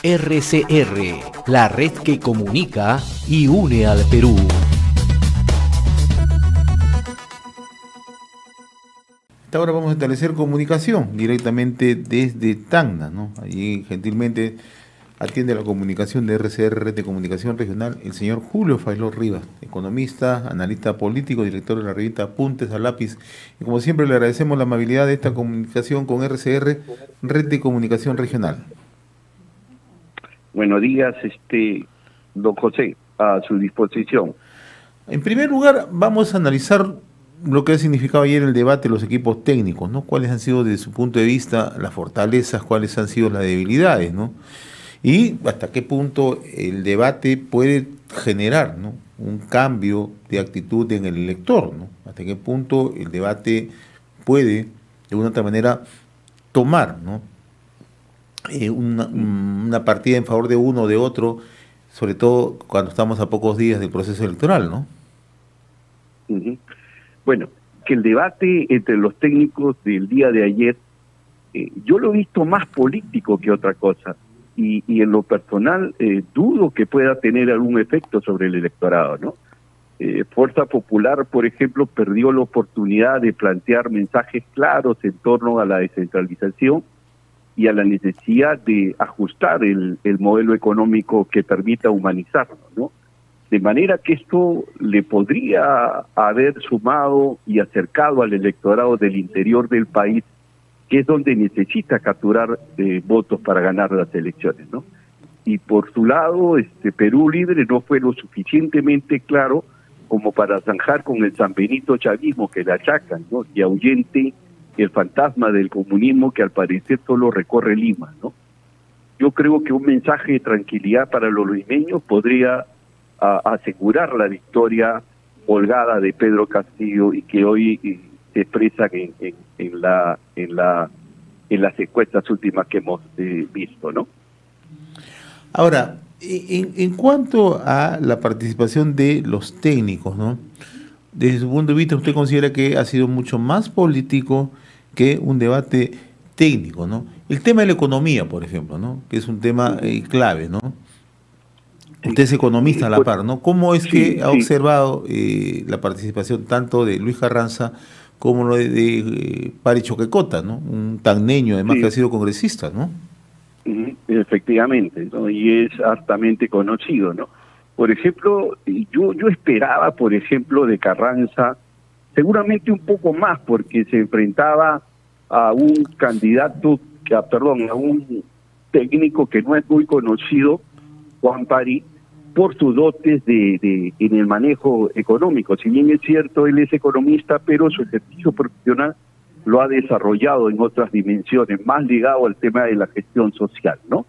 RCR, la red que comunica y une al Perú. Ahora vamos a establecer comunicación directamente desde Tacna, ¿no? Allí gentilmente atiende la comunicación de RCR, Red de Comunicación Regional, el señor Julio Failó Rivas, economista, analista político, director de la revista Apuntes a Lápiz. Y como siempre le agradecemos la amabilidad de esta comunicación con RCR, Red de Comunicación Regional. Buenos días, don José, a su disposición. En primer lugar, vamos a analizar lo que ha significado ayer el debate de los equipos técnicos, ¿no? Cuáles han sido desde su punto de vista las fortalezas, cuáles han sido las debilidades, ¿no? Y hasta qué punto el debate puede generar, ¿no?, un cambio de actitud en el elector, ¿no? Hasta qué punto el debate puede, de una u otra manera, tomar, ¿no?, una partida en favor de uno o de otro, sobre todo cuando estamos a pocos días del proceso electoral, ¿no? Bueno, que el debate entre los técnicos del día de ayer, yo lo he visto más político que otra cosa, y en lo personal dudo que pueda tener algún efecto sobre el electorado, ¿no? Fuerza Popular, por ejemplo, perdió la oportunidad de plantear mensajes claros en torno a la descentralización y a la necesidad de ajustar el modelo económico que permita humanizarlo, ¿no? De manera que esto le podría haber sumado y acercado al electorado del interior del país, que es donde necesita capturar votos para ganar las elecciones, ¿no? Y por su lado, Perú Libre no fue lo suficientemente claro como para zanjar con el San Benito chavismo que le achacan, ¿no?, y ahuyente el fantasma del comunismo que al parecer solo recorre Lima, ¿no? Yo creo que un mensaje de tranquilidad para los limeños podría asegurar la victoria holgada de Pedro Castillo y que hoy se expresa en las encuestas últimas que hemos visto, ¿no? Ahora, en cuanto a la participación de los técnicos, ¿no?, desde su punto de vista, ¿usted considera que ha sido mucho más político que un debate técnico, ¿no? El tema de la economía, por ejemplo, ¿no?, que es un tema clave, ¿no? Usted es economista a la par, ¿no? ¿Cómo es que ha observado la participación tanto de Luis Carranza como lo de Pari Choquecota, ¿no?, un tacneño además que ha sido congresista, ¿no? Efectivamente, ¿no? Y es hartamente conocido, ¿no? Por ejemplo, yo esperaba, por ejemplo, de Carranza, seguramente un poco más, porque se enfrentaba a un candidato, a un técnico que no es muy conocido, Juan Pari, por sus dotes en el manejo económico. Si bien es cierto, él es economista, pero su ejercicio profesional lo ha desarrollado en otras dimensiones, más ligado al tema de la gestión social, ¿no?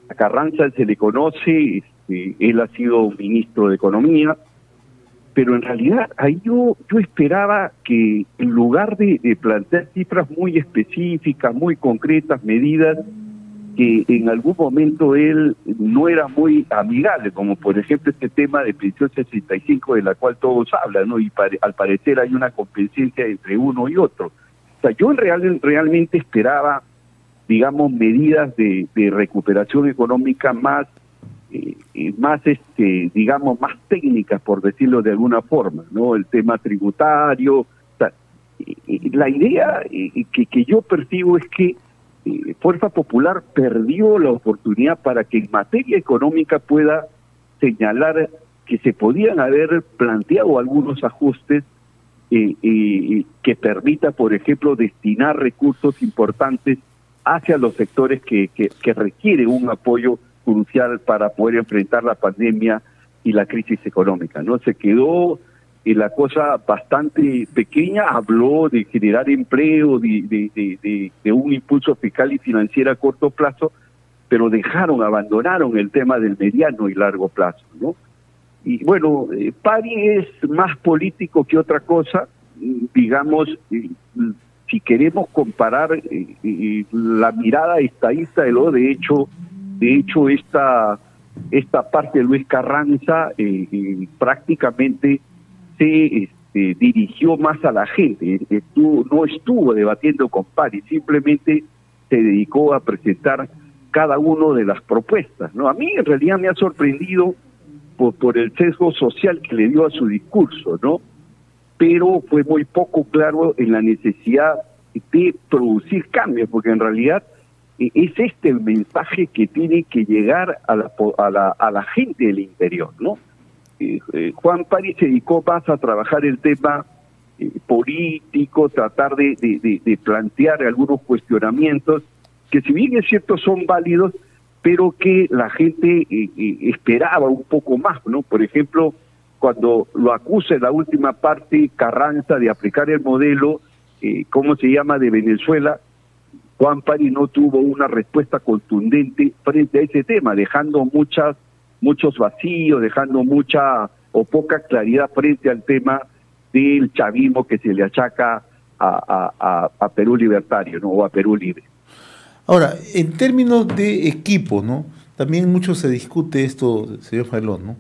A Carranza se le conoce, él ha sido ministro de Economía, pero en realidad ahí yo esperaba que en lugar de plantear cifras muy específicas, muy concretas, medidas, que en algún momento él no era muy amigable, como por ejemplo este tema de pensión 65 de la cual todos hablan, ¿no? Y al parecer hay una competencia entre uno y otro. O sea, yo realmente esperaba, digamos, medidas de recuperación económica más, digamos, más técnicas, por decirlo de alguna forma, ¿no? El tema tributario. O sea, la idea que yo percibo es que Fuerza Popular perdió la oportunidad para que en materia económica pueda señalar que se podían haber planteado algunos ajustes que permita, por ejemplo, destinar recursos importantes hacia los sectores que requieren un apoyo crucial para poder enfrentar la pandemia y la crisis económica, ¿no? Se quedó la cosa bastante pequeña, habló de generar empleo, de un impulso fiscal y financiero a corto plazo, pero abandonaron el tema del mediano y largo plazo, ¿no? Y bueno, Pari es más político que otra cosa, digamos, si queremos comparar la mirada estadista de hecho esta parte de Luis Carranza prácticamente se dirigió más a la gente, no estuvo debatiendo con Pari, simplemente se dedicó a presentar cada una de las propuestas, ¿no? A mí en realidad me ha sorprendido por el sesgo social que le dio a su discurso, ¿no? Pero fue muy poco claro en la necesidad de producir cambios, porque en realidad es este el mensaje que tiene que llegar a la gente del interior, ¿no? Juan Pari se dedicó más a trabajar el tema político, tratar de plantear algunos cuestionamientos que, si bien es cierto, son válidos, pero que la gente esperaba un poco más, ¿no? Por ejemplo, cuando lo acusa en la última parte Carranza de aplicar el modelo, ¿cómo se llama?, de Venezuela, Juan Pari no tuvo una respuesta contundente frente a ese tema, dejando muchos vacíos, dejando mucha o poca claridad frente al tema del chavismo que se le achaca a Perú Libertario, ¿no?, o a Perú Libre. Ahora, en términos de equipo, ¿no?, también mucho se discute esto, señor Fagelón, ¿no?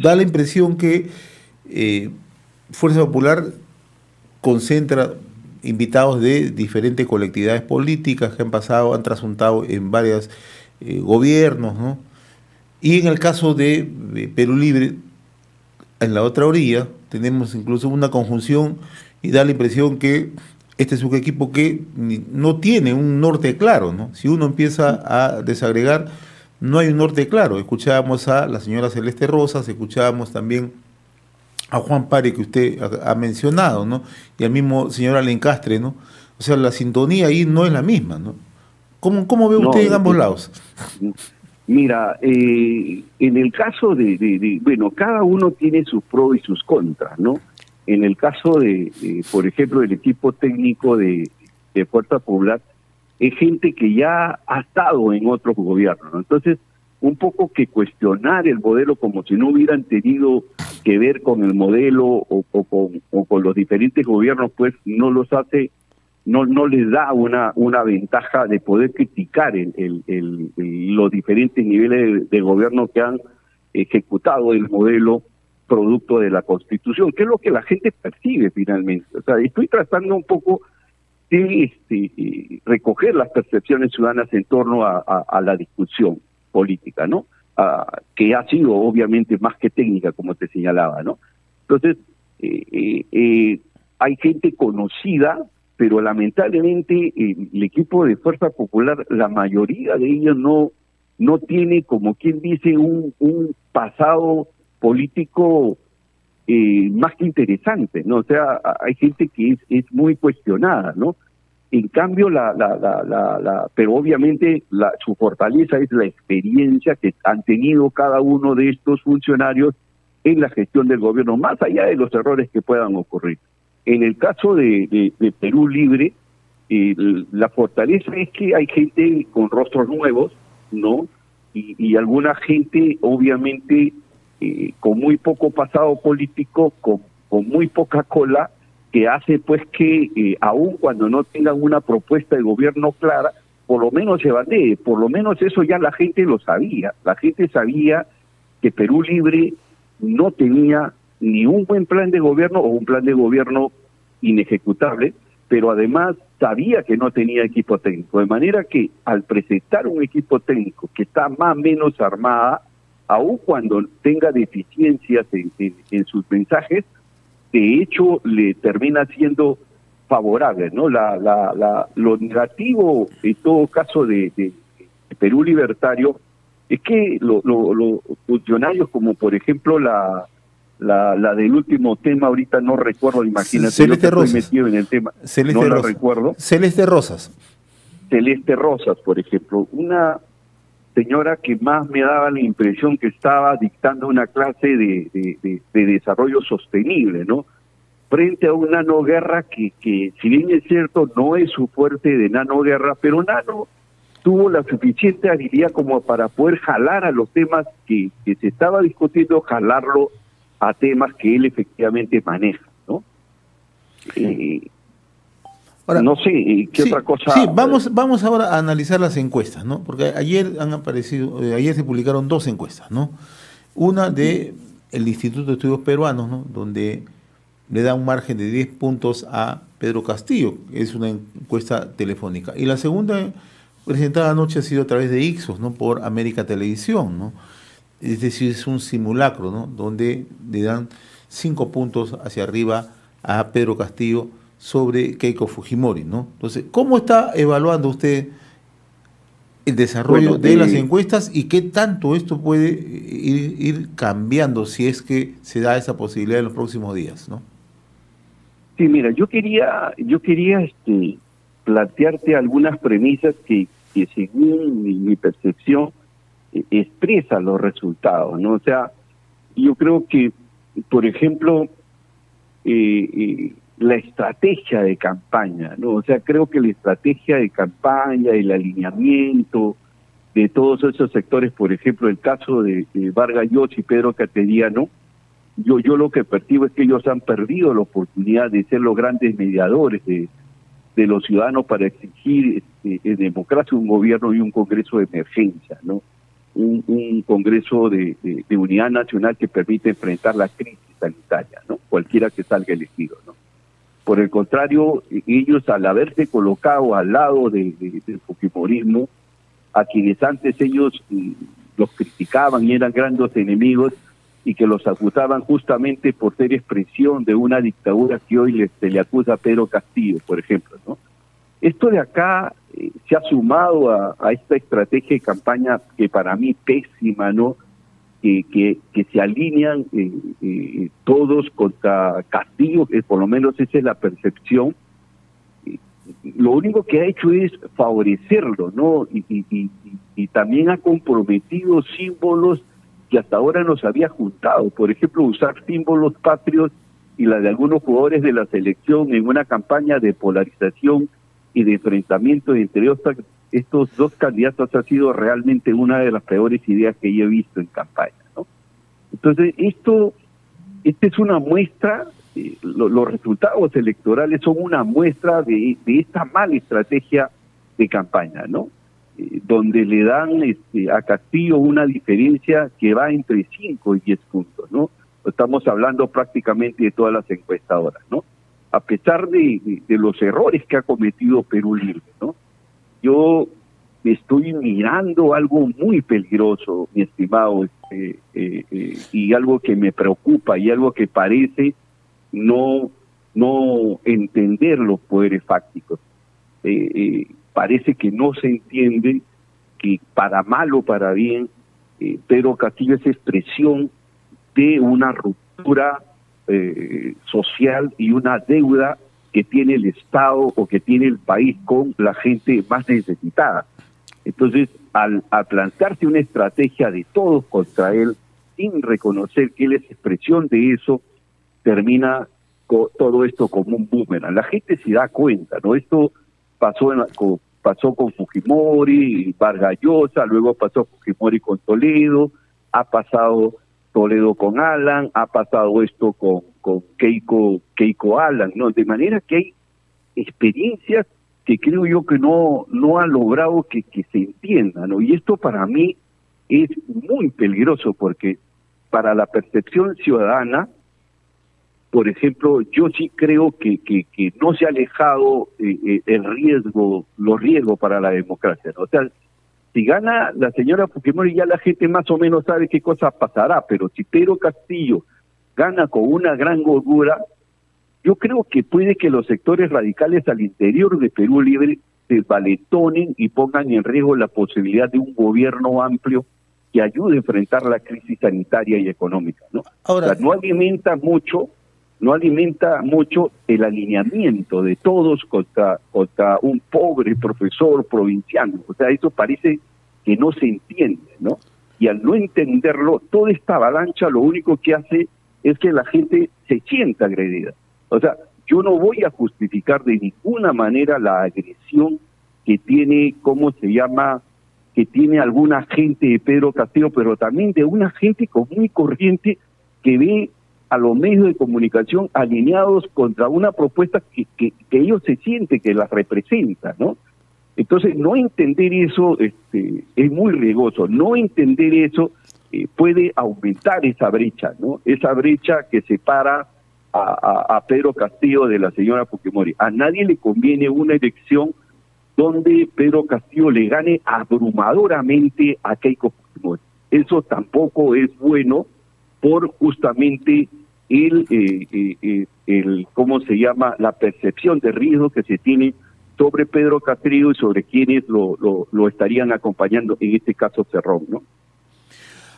Da la impresión que Fuerza Popular concentra invitados de diferentes colectividades políticas que han trasuntado en varios gobiernos, ¿no? Y en el caso de Perú Libre, en la otra orilla, tenemos incluso una conjunción y da la impresión que este es un equipo que no tiene un norte claro, ¿no? Si uno empieza a desagregar, no hay un norte claro. Escuchábamos a la señora Celeste Rosas, escuchábamos también a Juan Pari, que usted ha mencionado, ¿no? Y al mismo señor Alencastre, ¿no? O sea, la sintonía ahí no es la misma, ¿no? ¿Cómo ve usted en ambos lados? Mira, en el caso bueno, cada uno tiene sus pros y sus contras, ¿no? En el caso por ejemplo, del equipo técnico de Fuerza Popular, es gente que ya ha estado en otros gobiernos, ¿no? Entonces, un poco que cuestionar el modelo como si no hubieran tenido que ver con el modelo o con los diferentes gobiernos, pues no los hace, no les da una ventaja de poder criticar los diferentes niveles de gobierno que han ejecutado el modelo producto de la Constitución, que es lo que la gente percibe finalmente. O sea, estoy tratando un poco de recoger las percepciones ciudadanas en torno a la discusión política, ¿no? Que ha sido obviamente más que técnica, como te señalaba, ¿no? Entonces, hay gente conocida, pero lamentablemente el equipo de Fuerza Popular, la mayoría de ellos no tiene, como quien dice, un pasado político más que interesante, ¿no? O sea, hay gente que es muy cuestionada, ¿no? En cambio, pero obviamente su fortaleza es la experiencia que han tenido cada uno de estos funcionarios en la gestión del gobierno, más allá de los errores que puedan ocurrir. En el caso de Perú Libre, la fortaleza es que hay gente con rostros nuevos, ¿no? Y alguna gente, obviamente, con muy poco pasado político, con muy poca cola, que hace pues que aun cuando no tengan una propuesta de gobierno clara, por lo menos se batee, por lo menos eso ya la gente lo sabía. La gente sabía que Perú Libre no tenía ni un buen plan de gobierno o un plan de gobierno inejecutable, pero además sabía que no tenía equipo técnico, de manera que al presentar un equipo técnico que está más o menos armada, aun cuando tenga deficiencias en sus mensajes, de hecho le termina siendo favorable, ¿no? Lo negativo en todo caso de Perú Libertario es que los funcionarios, como por ejemplo la del último tema, ahorita no recuerdo, imagínate, Celeste yo estoy metido en el tema, no la recuerdo. Celeste Rosas, por ejemplo, una señora que más me daba la impresión que estaba dictando una clase de desarrollo sostenible, ¿no? Frente a una nanoguerra que si bien es cierto no es su fuerte de nanoguerra, pero Nano tuvo la suficiente habilidad como para poder jalar a los temas que se estaba discutiendo, jalarlo a temas que él efectivamente maneja, ¿no? Ahora, no sé, ¿qué otra cosa? Sí, vamos ahora a analizar las encuestas, ¿no? Porque ayer ayer se publicaron dos encuestas, ¿no? Una de el Instituto de Estudios Peruanos, ¿no? Donde le da un margen de 10 puntos a Pedro Castillo, es una encuesta telefónica. Y la segunda presentada anoche ha sido a través de Ixos, ¿no? Por América Televisión, ¿no? Es decir, es un simulacro, ¿no? Donde le dan 5 puntos hacia arriba a Pedro Castillo sobre Keiko Fujimori, ¿no? Entonces, ¿cómo está evaluando usted el desarrollo de las encuestas y qué tanto esto puede ir cambiando si es que se da esa posibilidad en los próximos días, ¿no? Sí, mira, yo quería plantearte algunas premisas que según mi percepción expresan los resultados, ¿no? O sea, yo creo que, por ejemplo, la estrategia de campaña, ¿no? O sea, creo que la estrategia de campaña, el alineamiento de todos esos sectores, por ejemplo, el caso de Vargas Llosa y Pedro Cateriano, yo lo que percibo es que ellos han perdido la oportunidad de ser los grandes mediadores de los ciudadanos para exigir en democracia un gobierno y un congreso de emergencia, ¿no? Un congreso de unidad nacional que permite enfrentar la crisis sanitaria, ¿no? Cualquiera que salga elegido, ¿no? Por el contrario, ellos al haberse colocado al lado del fujimorismo, a quienes antes ellos los criticaban y eran grandes enemigos y que los acusaban justamente por ser expresión de una dictadura que hoy se le acusa a Pedro Castillo, por ejemplo, ¿no? Esto de acá se ha sumado a esta estrategia de campaña que para mí pésima, ¿no? Que se alinean todos contra Castillo, que por lo menos esa es la percepción. Lo único que ha hecho es favorecerlo, ¿no? Y también ha comprometido símbolos que hasta ahora nos había juntado. Por ejemplo, usar símbolos patrios y la de algunos jugadores de la selección en una campaña de polarización y de enfrentamiento entre estos dos candidatos ha sido realmente una de las peores ideas que yo he visto en campaña, ¿no? Entonces, esta es una muestra, los resultados electorales son una muestra de esta mala estrategia de campaña, ¿no? Donde le dan a Castillo una diferencia que va entre 5 y 10 puntos, ¿no? Estamos hablando prácticamente de todas las encuestadoras, ¿no? A pesar de los errores que ha cometido Perú Libre, ¿no? Yo estoy mirando algo muy peligroso, mi estimado, y algo que me preocupa y algo que parece no entender los poderes fácticos. Parece que no se entiende que para mal o para bien, Pedro Castillo es expresión de una ruptura social y una deuda que tiene el Estado o que tiene el país con la gente más necesitada. Entonces, al plantearse una estrategia de todos contra él, sin reconocer que él es expresión de eso, termina todo esto como un boomerang. La gente se da cuenta, ¿no? Esto pasó con Fujimori, Vargas Llosa, luego pasó Fujimori con Toledo, ha pasado Toledo con Alan, ha pasado esto con Keiko Alan, ¿no? De manera que hay experiencias que creo yo que no han logrado que se entiendan, ¿no? Y esto para mí es muy peligroso porque para la percepción ciudadana, por ejemplo, yo sí creo que no se ha alejado los riesgos para la democracia, ¿no? O sea, si gana la señora Fujimori ya la gente más o menos sabe qué cosa pasará, pero si Pedro Castillo gana con una gran holgura, yo creo que puede que los sectores radicales al interior de Perú Libre se valetonen y pongan en riesgo la posibilidad de un gobierno amplio que ayude a enfrentar la crisis sanitaria y económica, ¿no? Ahora, o sea, no alimenta mucho el alineamiento de todos contra un pobre profesor provinciano. O sea, eso parece que no se entiende, ¿no? Y al no entenderlo, toda esta avalancha lo único que hace es que la gente se sienta agredida. O sea, yo no voy a justificar de ninguna manera la agresión que tiene, que tiene alguna gente de Pedro Castillo, pero también de una gente común y corriente que ve a los medios de comunicación alineados contra una propuesta que ellos se sienten que las representa, ¿no? Entonces, no entender eso es muy riesgoso. No entender eso puede aumentar esa brecha, ¿no? Esa brecha que separa a Pedro Castillo de la señora Fujimori. A nadie le conviene una elección donde Pedro Castillo le gane abrumadoramente a Keiko Fujimori. Eso tampoco es bueno por justamente ¿cómo se llama? La percepción de riesgo que se tiene sobre Pedro Castillo y sobre quienes lo estarían acompañando, en este caso Cerrón, ¿no?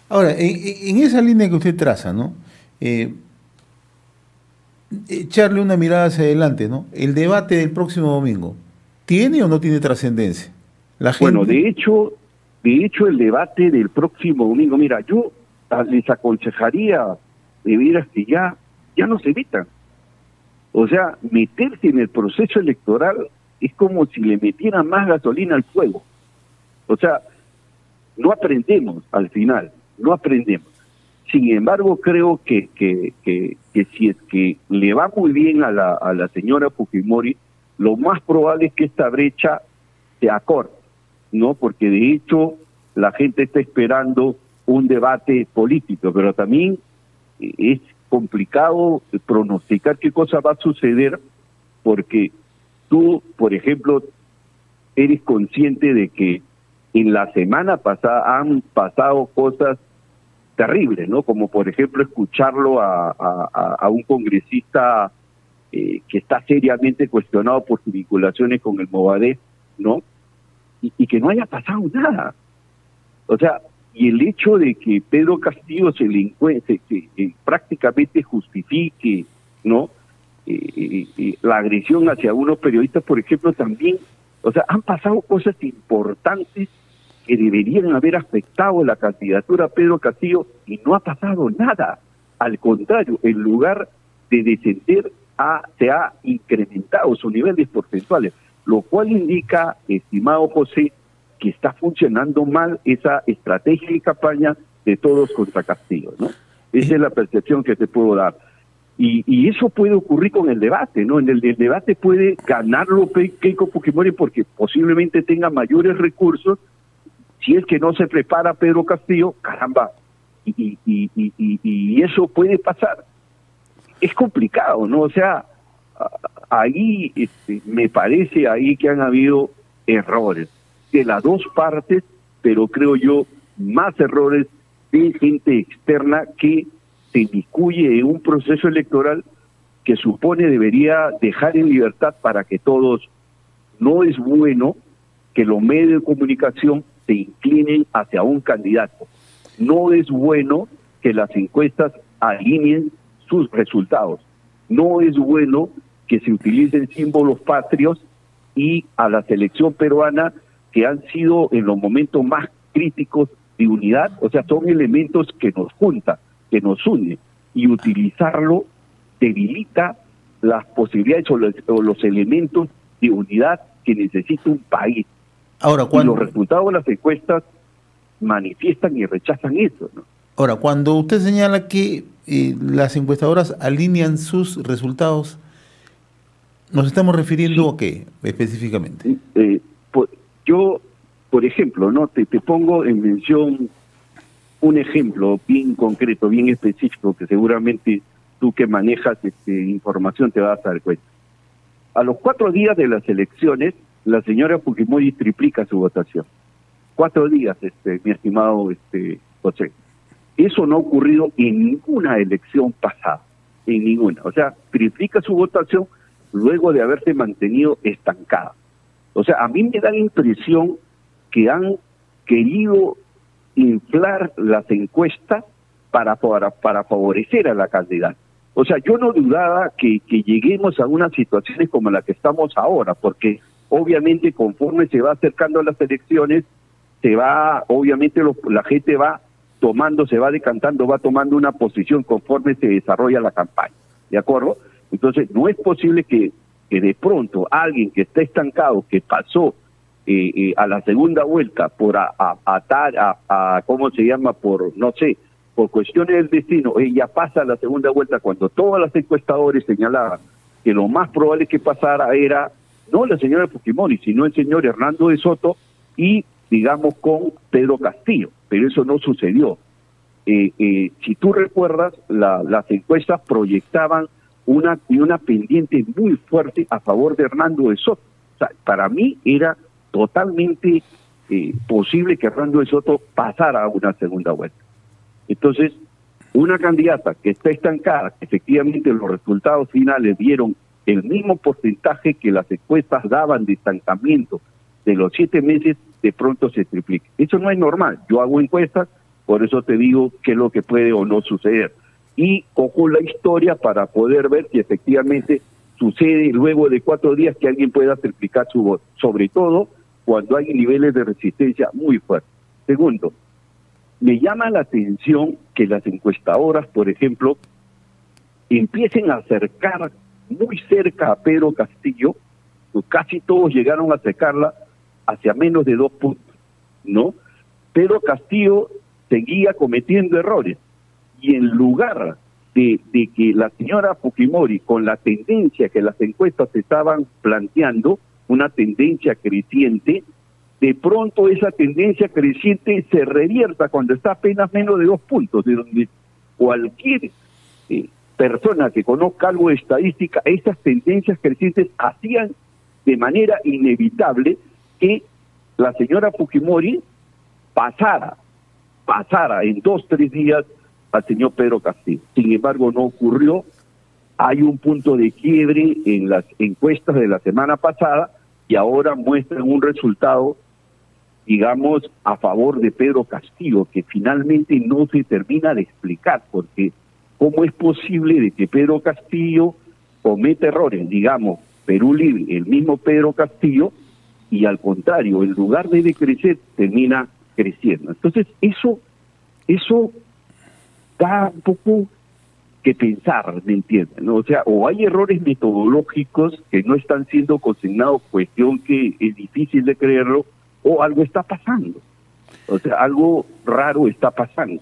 Ahora, en esa línea que usted traza, ¿no? Echarle una mirada hacia adelante, ¿no? El debate del próximo domingo, ¿tiene o no tiene trascendencia? La gente... Bueno, de hecho, el debate del próximo domingo, mira, yo les aconsejaría de veras que ya no se metan. O sea, meterse en el proceso electoral es como si le metieran más gasolina al fuego. O sea, no aprendemos al final, no aprendemos. Sin embargo, creo que si es que le va muy bien a la señora Fujimori, lo más probable es que esta brecha se acorte, ¿no? Porque de hecho la gente está esperando un debate político, pero también es complicado pronosticar qué cosa va a suceder, porque tú, por ejemplo, eres consciente de que en la semana pasada han pasado cosas terribles, ¿no? Como por ejemplo escucharlo a un congresista que está seriamente cuestionado por sus vinculaciones con el Movadef, ¿no? Y que no haya pasado nada. O sea, y el hecho de que Pedro Castillo prácticamente justifique, ¿no? La agresión hacia unos periodistas, por ejemplo, también, o sea, han pasado cosas importantes que deberían haber afectado la candidatura a Pedro Castillo y no ha pasado nada. Al contrario, en lugar de descender, se ha incrementado su nivel de porcentuales, lo cual indica, estimado José, que está funcionando mal esa estrategia de campaña de todos contra Castillo, ¿no? Esa es la percepción que te puedo dar. Y eso puede ocurrir con el debate, ¿no? En el debate puede ganarlo Keiko Fujimori porque posiblemente tenga mayores recursos. Si es que no se prepara Pedro Castillo, caramba, y eso puede pasar. Es complicado, ¿no? O sea, ahí me parece ahí que han habido errores de las dos partes, pero creo yo más errores de gente externa que se inmiscuye en un proceso electoral que supone debería dejar en libertad para que todos. No es bueno que los medios de comunicación se inclinen hacia un candidato. No es bueno que las encuestas alineen sus resultados. No es bueno que se utilicen símbolos patrios y a la selección peruana, que han sido en los momentos más críticos de unidad, o sea, son elementos que nos juntan, que nos unen, y utilizarlo debilita las posibilidades o los elementos de unidad que necesita un país. Ahora, y los resultados de las encuestas manifiestan y rechazan eso, ¿no? Ahora, cuando usted señala que las encuestadoras alinean sus resultados, ¿nos estamos refiriendo a qué específicamente? Yo, por ejemplo, no te pongo en mención un ejemplo bien concreto, bien específico, que seguramente tú que manejas información te vas a dar cuenta. A los 4 días de las elecciones, la señora Fujimori triplica su votación. 4 días, mi estimado José. Eso no ha ocurrido en ninguna elección pasada, en ninguna. O sea, triplica su votación luego de haberse mantenido estancada. O sea, a mí me da la impresión que han querido inflar las encuestas para favorecer a la candidata. O sea, yo no dudaba que lleguemos a unas situaciones como la que estamos ahora, porque obviamente conforme se va acercando a las elecciones, obviamente la gente va tomando, se va decantando, va tomando una posición conforme se desarrolla la campaña, ¿de acuerdo? Entonces, no es posible que de pronto alguien que está estancado, que pasó a la segunda vuelta por ¿cómo se llama? Por, no sé, por cuestiones del destino, ella pasa a la segunda vuelta cuando todos los encuestadores señalaban que lo más probable que pasara era no la señora Fujimori, sino el señor Hernando de Soto y, digamos, con Pedro Castillo, pero eso no sucedió. Si tú recuerdas, las encuestas proyectaban una pendiente muy fuerte a favor de Hernando de Soto. O sea, para mí era totalmente posible que Hernando de Soto pasara a una segunda vuelta. Entonces, una candidata que está estancada, que efectivamente los resultados finales dieron el mismo porcentaje que las encuestas daban de estancamiento de los 7 meses, de pronto se triplica. Eso no es normal. Yo hago encuestas, por eso te digo qué es lo que puede o no suceder. Y cojo la historia para poder ver si efectivamente sucede luego de 4 días que alguien pueda triplicar su voto, sobre todo cuando hay niveles de resistencia muy fuertes. Segundo, me llama la atención que las encuestadoras, por ejemplo, empiecen a acercar muy cerca a Pedro Castillo, pues casi todos llegaron a acercarla hacia menos de 2 puntos, ¿no? Pedro Castillo seguía cometiendo errores, y en lugar de que la señora Fujimori, con la tendencia que las encuestas estaban planteando, una tendencia creciente, de pronto esa tendencia creciente se revierta cuando está apenas menos de 2 puntos, de donde cualquier persona que conozca algo de estadística, esas tendencias crecientes hacían de manera inevitable que la señora Fujimori pasara en 2-3 días al señor Pedro Castillo. Sin embargo, no ocurrió. Hay un punto de quiebre en las encuestas de la semana pasada y ahora muestran un resultado, digamos, a favor de Pedro Castillo, que finalmente no se termina de explicar, porque ¿cómo es posible de que Pedro Castillo cometa errores? Digamos, Perú Libre, el mismo Pedro Castillo, y al contrario, en lugar de decrecer, termina creciendo. Entonces, eso da un poco que pensar, ¿me entienden? ¿No? O sea, o hay errores metodológicos que no están siendo consignados, cuestión que es difícil de creerlo, o algo está pasando. O sea, algo raro está pasando.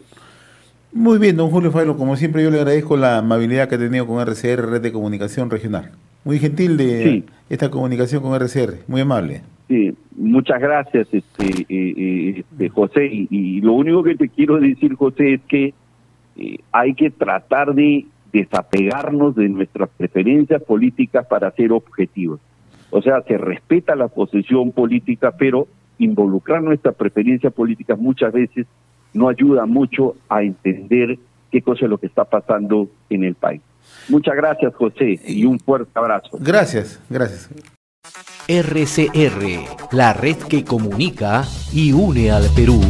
Muy bien, don Julio Failo, como siempre yo le agradezco la amabilidad que ha tenido con RCR, Red de Comunicación Regional. Muy gentil de esta comunicación con RCR, muy amable. Sí, muchas gracias, José, y lo único que te quiero decir, José, es que hay que tratar de desapegarnos de nuestras preferencias políticas para ser objetivos. O sea, se respeta la posición política, pero involucrar nuestras preferencias políticas muchas veces no ayuda mucho a entender qué cosa es lo que está pasando en el país. Muchas gracias, José, y un fuerte abrazo. Gracias. RCR, la red que comunica y une al Perú.